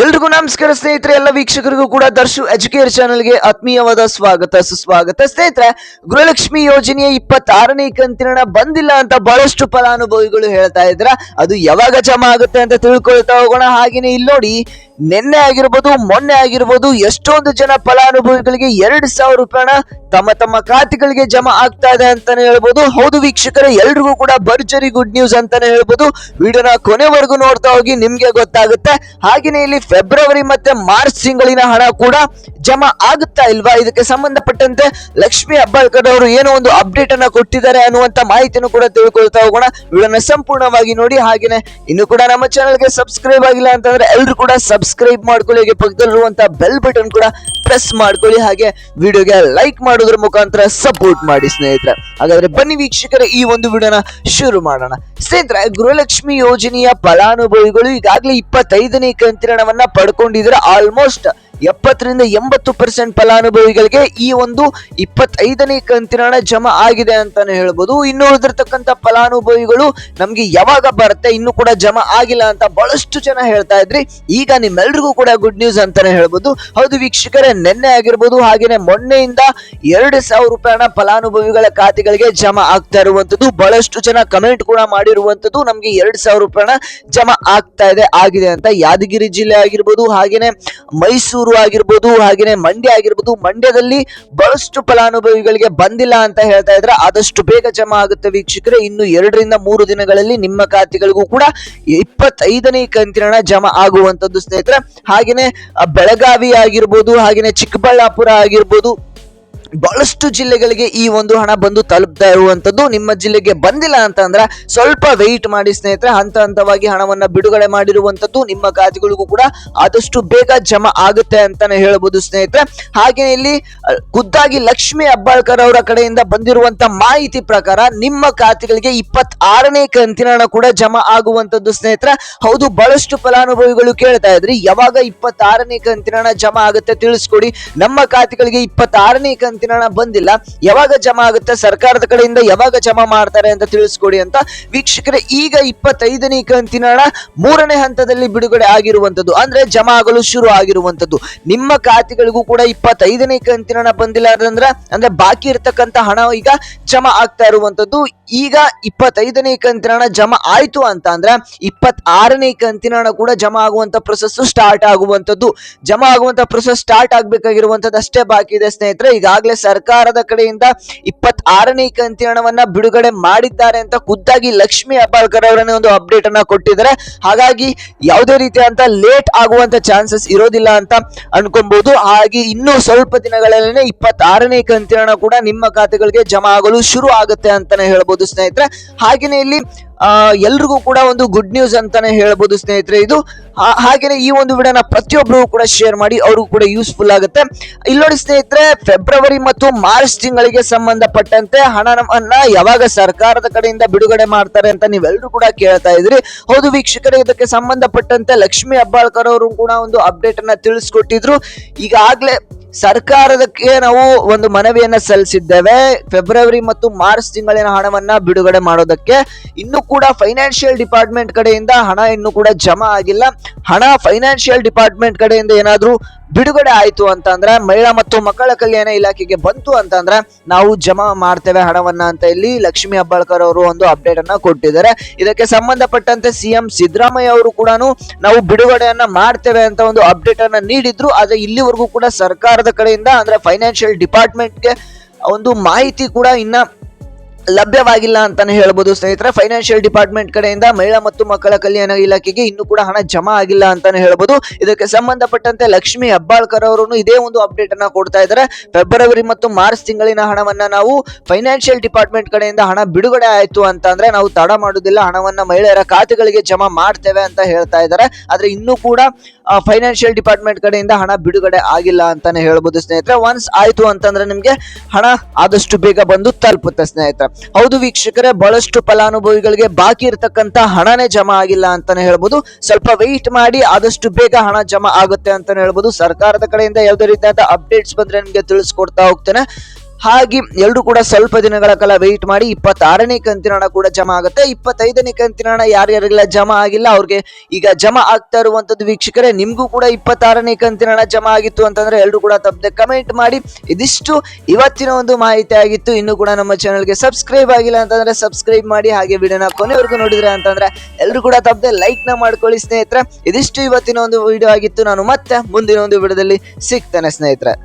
ಎಲ್ರಿಗೂ ನಮಸ್ಕಾರ ಸ್ನೇಹಿತರೆ, ಎಲ್ಲ ವೀಕ್ಷಕರಿಗೂ ಕೂಡ ದರ್ಶು ಎಜುಕೇರ್ ಚಾನೆಲ್ಗೆ ಆತ್ಮೀಯವಾದ ಸ್ವಾಗತ ಸುಸ್ವಾಗತ. ಸ್ನೇಹಿತರೆ, ಗೃಹಲಕ್ಷ್ಮಿ ಯೋಜನೆಯ 26ನೇ ಕಂತಿನ ಹಣ ಬಂದಿಲ್ಲ ಅಂತ ಬಹಳಷ್ಟು ಫಲಾನುಭವಿಗಳು ಹೇಳ್ತಾ ಇದ್ರ. ಅದು ಯಾವಾಗ ಜಮಾ ಆಗುತ್ತೆ ಅಂತ ತಿಳ್ಕೊಳ್ತಾ ಹೋಗೋಣ. ಹಾಗೇನೆ ಇಲ್ಲಿ ನೋಡಿ, ನಿನ್ನೆ ಆಗಿರ್ಬೋದು ಮೊನ್ನೆ ಆಗಿರ್ಬೋದು ಎಷ್ಟೊಂದು ಜನ ಫಲಾನುಭವಿಗಳಿಗೆ 2,000 ರೂಪಾಯಿನ ತಮ್ಮ ತಮ್ಮ ಖಾತೆಗಳಿಗೆ ಜಮಾ ಆಗ್ತಾ ಇದೆ ಅಂತಾನೆ ಹೇಳ್ಬೋದು. ಹೌದು ವೀಕ್ಷಕರೇ, ಎಲ್ರಿಗೂ ಕೂಡ ಭರ್ಜರಿ ಗುಡ್ ನ್ಯೂಸ್ ಅಂತಾನೆ ಹೇಳ್ಬೋದು. ವಿಡಿಯೋನ ಕೊನೆವರೆಗೂ ನೋಡ್ತಾ ಹೋಗಿ, ನಿಮ್ಗೆ ಗೊತ್ತಾಗುತ್ತೆ. ಹಾಗೇನೆ ಇಲ್ಲಿ ಫೆಬ್ರವರಿ ಮತ್ತೆ ಮಾರ್ಚ್ ತಿಂಗಳಿನ ಹಣ ಕೂಡ ಜಮಾ ಆಗುತ್ತಾ ಇಲ್ವಾ, ಇದಕ್ಕೆ ಸಂಬಂಧಪಟ್ಟಂತೆ ಲಕ್ಷ್ಮಿ ಹೆಬ್ಬಾಳ್ಕರ್ ಅವರು ಏನೋ ಒಂದು ಅಪ್ಡೇಟ್ ಅನ್ನ ಕೊಟ್ಟಿದ್ದಾರೆ ಅನ್ನುವಂತ ಮಾಹಿತಿಯನ್ನು ಕೂಡ ತಿಳ್ಕೊಳ್ತಾ ಹೋಗೋಣ. ವಿಡಿಯೋನ ಸಂಪೂರ್ಣವಾಗಿ ನೋಡಿ. ಹಾಗೇನೆ ಇನ್ನು ಕೂಡ ನಮ್ಮ ಚಾನೆಲ್ಗೆ ಸಬ್ಸ್ಕ್ರೈಬ್ ಆಗಿಲ್ಲ ಅಂತಂದ್ರೆ ಎಲ್ಲರೂ ಕೂಡ ಸಬ್ಸ್ಕ್ರೈಬ್ ಮಾಡ್ಕೊಳ್ಳಿ. ಹಾಗೆ ಪಕ್ಕದಲ್ಲಿರುವಂತಹ ಬೆಲ್ ಬಟನ್ ಕೂಡ ಪ್ರೆಸ್ ಮಾಡ್ಕೊಳ್ಳಿ. ಹಾಗೆ ವಿಡಿಯೋಗೆ ಲೈಕ್ ಮಾಡೋದ್ರ ಮುಖಾಂತರ ಸಪೋರ್ಟ್ ಮಾಡಿ ಸ್ನೇಹಿತರೆ. ಹಾಗಾದ್ರೆ ಬನ್ನಿ ವೀಕ್ಷಕರೇ, ಈ ಒಂದು ವಿಡಿಯೋನ ಶುರು ಮಾಡೋಣ. ಸ್ನೇಹಿತರೆ, ಗೃಹಲಕ್ಷ್ಮಿ ಯೋಜನೆಯ ಫಲಾನುಭವಿಗಳು ಈಗಾಗಲೇ 25ನೇ ಕಂತಿನ ಹಣವನ್ನ ಪಡ್ಕೊಂಡಿದ್ರೆ ಆಲ್ಮೋಸ್ಟ್ 70-80% ಫಲಾನುಭವಿಗಳಿಗೆ ಈ ಒಂದು 25ನೇ ಕಂತಿನ ಹಣ ಜಮಾ ಆಗಿದೆ ಅಂತಾನೆ ಹೇಳ್ಬೋದು. ಇನ್ನು ಉಳಿದಿರ್ತಕ್ಕಂಥ ಫಲಾನುಭವಿಗಳು ನಮ್ಗೆ ಯಾವಾಗ ಬರುತ್ತೆ, ಇನ್ನು ಕೂಡ ಜಮಾ ಆಗಿಲ್ಲ ಅಂತ ಬಹಳಷ್ಟು ಜನ ಹೇಳ್ತಾ ಇದ್ರಿ. ಈಗ ನಿಮ್ಮೆಲ್ರಿಗೂ ಕೂಡ ಗುಡ್ ನ್ಯೂಸ್ ಅಂತಾನೆ ಹೇಳ್ಬೋದು. ಹೌದು ವೀಕ್ಷಕರೇ, ನಿನ್ನೆ ಆಗಿರ್ಬೋದು ಹಾಗೇನೆ ಮೊನ್ನೆಯಿಂದ 2,000 ರೂಪಾಯಿನ ಫಲಾನುಭವಿಗಳ ಖಾತೆಗಳಿಗೆ ಜಮಾ ಆಗ್ತಾ ಇರುವಂತದ್ದು. ಬಹಳಷ್ಟು ಜನ ಕಮೆಂಟ್ ಕೂಡ ಮಾಡಿರುವಂತದ್ದು, ನಮ್ಗೆ 2,000 ರೂಪಾಯಿನ ಜಮಾ ಆಗ್ತಾ ಇದೆ ಆಗಿದೆ ಅಂತ. ಯಾದಗಿರಿ ಜಿಲ್ಲೆ ಆಗಿರ್ಬೋದು, ಹಾಗೇನೆ ಮೈಸೂರು ಆಗಿರ್ಬೋದು, ಹಾಗೇನೆ ಮಂಡ್ಯ ಆಗಿರ್ಬೋದು. ಮಂಡ್ಯದಲ್ಲಿ ಬಹಳಷ್ಟು ಫಲಾನುಭವಿಗಳಿಗೆ ಬಂದಿಲ್ಲ ಅಂತ ಹೇಳ್ತಾ ಇದ್ರೆ, ಆದಷ್ಟು ಬೇಗ ಜಮಾ ಆಗುತ್ತೆ ವೀಕ್ಷಕರೇ. ಇನ್ನು 2-3 ದಿನಗಳಲ್ಲಿ ನಿಮ್ಮ ಖಾತೆಗಳಿಗೂ ಕೂಡ 25ನೇ ಕಂತಿನ ಹಣ ಜಮಾ ಆಗುವಂತದ್ದು ಸ್ನೇಹಿತರೆ. ಹಾಗೇನೆ ಬೆಳಗಾವಿ ಆಗಿರ್ಬೋದು, ಹಾಗೇನೆ ಚಿಕ್ಕಬಳ್ಳಾಪುರ ಆಗಿರ್ಬೋದು, ಬಹಳಷ್ಟು ಜಿಲ್ಲೆಗಳಿಗೆ ಈ ಒಂದು ಹಣ ಬಂದು ತಲುಪ್ತಾ ಇರುವಂತದ್ದು. ನಿಮ್ಮ ಜಿಲ್ಲೆಗೆ ಬಂದಿಲ್ಲ ಅಂತಂದ್ರೆ ಸ್ವಲ್ಪ ವೆಯ್ಟ್ ಮಾಡಿ ಸ್ನೇಹಿತರೆ. ಹಂತ ಹಂತವಾಗಿ ಹಣವನ್ನ ಬಿಡುಗಡೆ ಮಾಡಿರುವಂತದ್ದು. ನಿಮ್ಮ ಖಾತೆಗಳಿಗೂ ಕೂಡ ಆದಷ್ಟು ಬೇಗ ಜಮಾ ಆಗುತ್ತೆ ಅಂತಾನೆ ಹೇಳ್ಬೋದು ಸ್ನೇಹಿತರೆ. ಹಾಗೆ ಇಲ್ಲಿ ಖುದ್ದಾಗಿ ಲಕ್ಷ್ಮಿ ಹೆಬ್ಬಾಳ್ಕರ್ ಅವರ ಕಡೆಯಿಂದ ಬಂದಿರುವಂತ ಮಾಹಿತಿ ಪ್ರಕಾರ ನಿಮ್ಮ ಖಾತೆಗಳಿಗೆ 26ನೇ ಕಂತಿನ ಹಣ ಕೂಡ ಜಮಾ ಆಗುವಂತದ್ದು ಸ್ನೇಹಿತರೆ. ಹೌದು, ಬಹಳಷ್ಟು ಫಲಾನುಭವಿಗಳು ಕೇಳ್ತಾ ಇದ್ರಿ, ಯಾವಾಗ 26ನೇ ಕಂತಿನ ಹಣ ಜಮಾ ಆಗುತ್ತೆ ತಿಳಿಸ್ಕೊಡಿ, ನಮ್ಮ ಖಾತೆಗಳಿಗೆ 26ನೇ ಕಂತಿನ ಹಣ ಬಂದಿಲ್ಲ, ಯಾವಾಗ ಜಮಾ ಆಗುತ್ತೆ, ಸರ್ಕಾರದ ಕಡೆಯಿಂದ ಯಾವಾಗ ಜಮಾ ಮಾಡ್ತಾರೆ ಅಂತ ತಿಳಿಸ್ಕೊಡಿ ಅಂತ. ವೀಕ್ಷಕರೇ, ಈಗ 25ನೇ ಕಂತಿನ ಹಣ 3ನೇ ಹಂತದಲ್ಲಿ ಬಿಡುಗಡೆ ಆಗಿರುವಂತದ್ದು, ಅಂದ್ರೆ ಜಮಾ ಆಗಲು ಶುರು ಆಗಿರುವಂತದ್ದು. ನಿಮ್ಮ ಖಾತೆಗಳಿಗೂ ಕೂಡ 25ನೇ ಕಂತಿನ ಹಣ ಬಂದಿಲ್ಲ ಅಂದ್ರೆ ಬಾಕಿ ಇರತಕ್ಕಂತ ಹಣ ಈಗ ಜಮಾ ಆಗ್ತಾ ಇರುವಂತದ್ದು. ಈಗ 25ನೇ ಕಂತಿನ ಹಣ ಜಮಾ ಆಯ್ತು ಅಂತ ಅಂದ್ರೆ 26ನೇ ಕಂತಿನ ಹಣ ಕೂಡ ಜಮಾ ಆಗುವಂತ ಪ್ರೊಸೆಸ್ ಸ್ಟಾರ್ಟ್ ಆಗುವಂತದ್ದು. ಜಮಾ ಆಗುವಂತ ಪ್ರೊಸೆಸ್ ಸ್ಟಾರ್ಟ್ ಆಗ್ಬೇಕಾಗಿರುವಂತದ್ದು ಅಷ್ಟೇ ಬಾಕಿ ಇದೆ ಸ್ನೇಹಿತರೆ. ಈಗಾಗಲೇ ಸರ್ಕಾರದ ಕಡೆಯಿಂದ 26ನೇ ಕಂತಿನ ಹಣವನ್ನ ಬಿಡುಗಡೆ ಮಾಡಿದ್ದಾರೆ ಅಂತ ಖುದ್ದಾಗಿ ಲಕ್ಷ್ಮಿ ಹೆಬ್ಬಾಳ್ಕರ್ ಅವರನ್ನೇ ಒಂದು ಅಪ್ಡೇಟ್ ಅನ್ನ ಕೊಟ್ಟಿದ್ದಾರೆ. ಹಾಗಾಗಿ ಯಾವುದೇ ರೀತಿಯಂತ ಲೇಟ್ ಆಗುವಂತ ಚಾನ್ಸಸ್ ಇರೋದಿಲ್ಲ ಅಂತ ಅನ್ಕೊಬಹುದು. ಹಾಗೆ ಇನ್ನು ಸ್ವಲ್ಪ ದಿನಗಳಲ್ಲೇ 26ನೇ ಕಂತಿನ ಹಣ ಕೂಡ ನಿಮ್ಮ ಖಾತೆಗಳಿಗೆ ಜಮಾ ಆಗಲು ಶುರು ಆಗುತ್ತೆ ಅಂತಾನೆ ಹೇಳ್ಬೋದು ಸ್ನೇಹಿತರೆ. ಹಾಗೇನೆ ಇಲ್ಲಿ ಎಲ್ರಿಗೂ ಕೂಡ ಒಂದು ಗುಡ್ ನ್ಯೂಸ್ ಅಂತಾನೆ ಹೇಳ್ಬೋದು ಸ್ನೇಹಿತರೆ ಇದು. ಹಾಗೇನೆ ಈ ಒಂದು ವಿಡಿಯೋನ ಪ್ರತಿಯೊಬ್ಬರಿಗೂ ಕೂಡ ಶೇರ್ ಮಾಡಿ, ಅವ್ರಿಗೂ ಕೂಡ ಯೂಸ್ಫುಲ್ ಆಗುತ್ತೆ. ಇಲ್ಲಿ ನೋಡಿ ಸ್ನೇಹಿತರೆ, ಫೆಬ್ರವರಿ ಮತ್ತು ಮಾರ್ಚ್ ತಿಂಗಳಿಗೆ ಸಂಬಂಧಪಟ್ಟಂತೆ ಹಣವನ್ನ ಯಾವಾಗ ಸರ್ಕಾರದ ಕಡೆಯಿಂದ ಬಿಡುಗಡೆ ಮಾಡ್ತಾರೆ ಅಂತ ನೀವೆಲ್ಲರೂ ಕೂಡ ಕೇಳ್ತಾ ಇದ್ರಿ. ಹೌದು ವೀಕ್ಷಕರೇ, ಇದಕ್ಕೆ ಸಂಬಂಧಪಟ್ಟಂತೆ ಲಕ್ಷ್ಮಿ ಹೆಬ್ಬಾಳ್ಕರ್ ಅವರು ಕೂಡ ಒಂದು ಅಪ್ಡೇಟ್ ಅನ್ನ ತಿಳಿಸ್ಕೊಟ್ಟಿದ್ರು. ಈಗಾಗಲೇ ಸರ್ಕಾರದಕ್ಕೆ ನಾವು ಒಂದು ಮನವಿಯನ್ನ ಸಲ್ಲಿಸಿದ್ದೇವೆ ಫೆಬ್ರವರಿ ಮತ್ತು ಮಾರ್ಚ್ ತಿಂಗಳಿನ ಹಣವನ್ನ ಬಿಡುಗಡೆ ಮಾಡೋದಕ್ಕೆ. ಇನ್ನು ಕೂಡ ಫೈನಾನ್ಷಿಯಲ್ ಡಿಪಾರ್ಟ್ಮೆಂಟ್ ಕಡೆಯಿಂದ ಹಣ ಇನ್ನು ಕೂಡ ಜಮಾ ಆಗಿಲ್ಲ. ಹಣ ಫೈನಾನ್ಷಿಯಲ್ ಡಿಪಾರ್ಟ್ಮೆಂಟ್ ಕಡೆಯಿಂದ ಏನಾದ್ರೂ ಬಿಡುಗಡೆ ಆಯ್ತು ಅಂತಂದ್ರೆ, ಮಹಿಳಾ ಮತ್ತು ಮಕ್ಕಳ ಕಲ್ಯಾಣ ಇಲಾಖೆಗೆ ಬಂತು ಅಂತಂದ್ರೆ ನಾವು ಜಮಾ ಮಾಡ್ತೇವೆ ಹಣವನ್ನ ಅಂತ ಇಲ್ಲಿ ಲಕ್ಷ್ಮಿ ಹೆಬ್ಬಾಳ್ಕರ್ ಅವರು ಒಂದು ಅಪ್ಡೇಟ್ ಅನ್ನ ಕೊಟ್ಟಿದ್ದಾರೆ. ಇದಕ್ಕೆ ಸಂಬಂಧಪಟ್ಟಂತೆ ಸಿಎಂ ಸಿದ್ದರಾಮಯ್ಯ ಅವರು ಕೂಡ ನಾವು ಬಿಡುಗಡೆಯನ್ನ ಮಾಡ್ತೇವೆ ಅಂತ ಒಂದು ಅಪ್ಡೇಟ್ ಅನ್ನ ನೀಡಿದ್ರು. ಆದ್ರೆ ಇಲ್ಲಿವರೆಗೂ ಕೂಡ ಸರ್ಕಾರದ ಕಡೆಯಿಂದ ಅಂದ್ರೆ ಫೈನಾನ್ಷಿಯಲ್ ಡಿಪಾರ್ಟ್ಮೆಂಟ್ಗೆ ಒಂದು ಮಾಹಿತಿ ಕೂಡ ಇನ್ನ ಲಭ್ಯವಾಗಿಲ್ಲ ಅಂತಾನೆ ಹೇಳ್ಬೋದು ಸ್ನೇಹಿತರೆ. ಫೈನಾನ್ಷಿಯಲ್ ಡಿಪಾರ್ಟ್ಮೆಂಟ್ ಕಡೆಯಿಂದ ಮಹಿಳಾ ಮತ್ತು ಮಕ್ಕಳ ಕಲ್ಯಾಣ ಇಲಾಖೆಗೆ ಇನ್ನೂ ಕೂಡ ಹಣ ಜಮಾ ಆಗಿಲ್ಲ ಅಂತಾನೆ ಹೇಳ್ಬೋದು. ಇದಕ್ಕೆ ಸಂಬಂಧಪಟ್ಟಂತೆ ಲಕ್ಷ್ಮಿ ಹೆಬ್ಬಾಳ್ಕರ್ ಅವರು ಇದೇ ಒಂದು ಅಪ್ಡೇಟ್ ಅನ್ನ ಕೊಡ್ತಾ ಇದ್ದಾರೆ. ಫೆಬ್ರವರಿ ಮತ್ತು ಮಾರ್ಚ್ ತಿಂಗಳಿನ ಹಣವನ್ನ ನಾವು ಫೈನಾನ್ಷಿಯಲ್ ಡಿಪಾರ್ಟ್ಮೆಂಟ್ ಕಡೆಯಿಂದ ಹಣ ಬಿಡುಗಡೆ ಆಯ್ತು ಅಂತ ಅಂದ್ರೆ ನಾವು ತಡ ಮಾಡುವುದಿಲ್ಲ, ಹಣವನ್ನ ಮಹಿಳೆಯರ ಖಾತೆಗಳಿಗೆ ಜಮಾ ಮಾಡ್ತೇವೆ ಅಂತ ಹೇಳ್ತಾ ಇದ್ದಾರೆ. ಆದ್ರೆ ಇನ್ನೂ ಕೂಡ ಫೈನಾನ್ಷಿಯಲ್ ಡಿಪಾರ್ಟ್ಮೆಂಟ್ ಕಡೆಯಿಂದ ಹಣ ಬಿಡುಗಡೆ ಆಗಿಲ್ಲ ಅಂತಾನೆ ಹೇಳ್ಬೋದು ಸ್ನೇಹಿತರೆ. ಒನ್ಸ್ ಆಯ್ತು ಅಂತಂದ್ರೆ ನಿಮ್ಗೆ ಹಣ ಆದಷ್ಟು ಬೇಗ ಬಂದು ತಲುಪುತ್ತೆ ಸ್ನೇಹಿತರೆ. ಹೌದು ವೀಕ್ಷಕರೇ, ಬಹಳಷ್ಟು ಫಲಾನುಭವಿಗಳಿಗೆ ಬಾಕಿ ಇರತಕ್ಕಂತ ಹಣನೇ ಜಮಾ ಆಗಿಲ್ಲ ಅಂತಾನೆ ಹೇಳ್ಬೋದು. ಸ್ವಲ್ಪ ವೆಯ್ಟ್ ಮಾಡಿ, ಆದಷ್ಟು ಬೇಗ ಹಣ ಜಮಾ ಆಗುತ್ತೆ ಅಂತಾನೆ ಹೇಳ್ಬೋದು. ಸರ್ಕಾರದ ಕಡೆಯಿಂದ ಯಾವುದೇ ರೀತಿಯಾದ ಅಪ್ಡೇಟ್ಸ್ ಬಂದ್ರೆ ನಿಮ್ಗೆ ತಿಳಿಸ್ಕೊಡ್ತಾ ಹೋಗ್ತೇನೆ. ಹಾಗೆ ಎಲ್ಲರೂ ಕೂಡ ಸ್ವಲ್ಪ ದಿನಗಳ ಕಾಲ ವೆಯ್ಟ್ ಮಾಡಿ 26ನೇ ಕಂತಿನ ಹಣ ಕೂಡ ಜಮಾ ಆಗುತ್ತೆ. 25ನೇ ಕಂತಿನ ಹಣ ಯಾರ್ಯಾರಿಗೆಲ್ಲ ಜಮಾ ಆಗಿಲ್ಲ ಅವ್ರಿಗೆ ಈಗ ಜಮಾ ಆಗ್ತಾ ಇರುವಂತದ್ದು ವೀಕ್ಷಕರೇ. ನಿಮ್ಗೂ ಕೂಡ 26ನೇ ಕಂತಿನ ಹಣ ಜಮಾ ಆಗಿತ್ತು ಅಂತಂದ್ರೆ ಎಲ್ಲರೂ ಕೂಡ ತಪ್ಪದೆ ಕಮೆಂಟ್ ಮಾಡಿ. ಇದಿಷ್ಟು ಇವತ್ತಿನ ಒಂದು ಮಾಹಿತಿ ಆಗಿತ್ತು. ಇನ್ನು ಕೂಡ ನಮ್ಮ ಚಾನಲ್ಗೆ ಸಬ್ಸ್ಕ್ರೈಬ್ ಆಗಿಲ್ಲ ಅಂತಂದ್ರೆ ಸಬ್ಸ್ಕ್ರೈಬ್ ಮಾಡಿ, ಹಾಗೆ ವಿಡಿಯೋನ ಕೊನೆವರೆಗೂ ನೋಡಿದ್ರೆ ಅಂತಂದ್ರೆ ಎಲ್ಲರೂ ಕೂಡ ತಪ್ಪದೆ ಲೈಕ್ ನ ಮಾಡ್ಕೊಳ್ಳಿ ಸ್ನೇಹಿತರೆ. ಇದಿಷ್ಟು ಇವತ್ತಿನ ಒಂದು ವಿಡಿಯೋ ಆಗಿತ್ತು. ನಾನು ಮತ್ತೆ ಮುಂದಿನ ಒಂದು ವಿಡಿಯೋದಲ್ಲಿ ಸಿಗ್ತೇನೆ ಸ್ನೇಹಿತರೆ.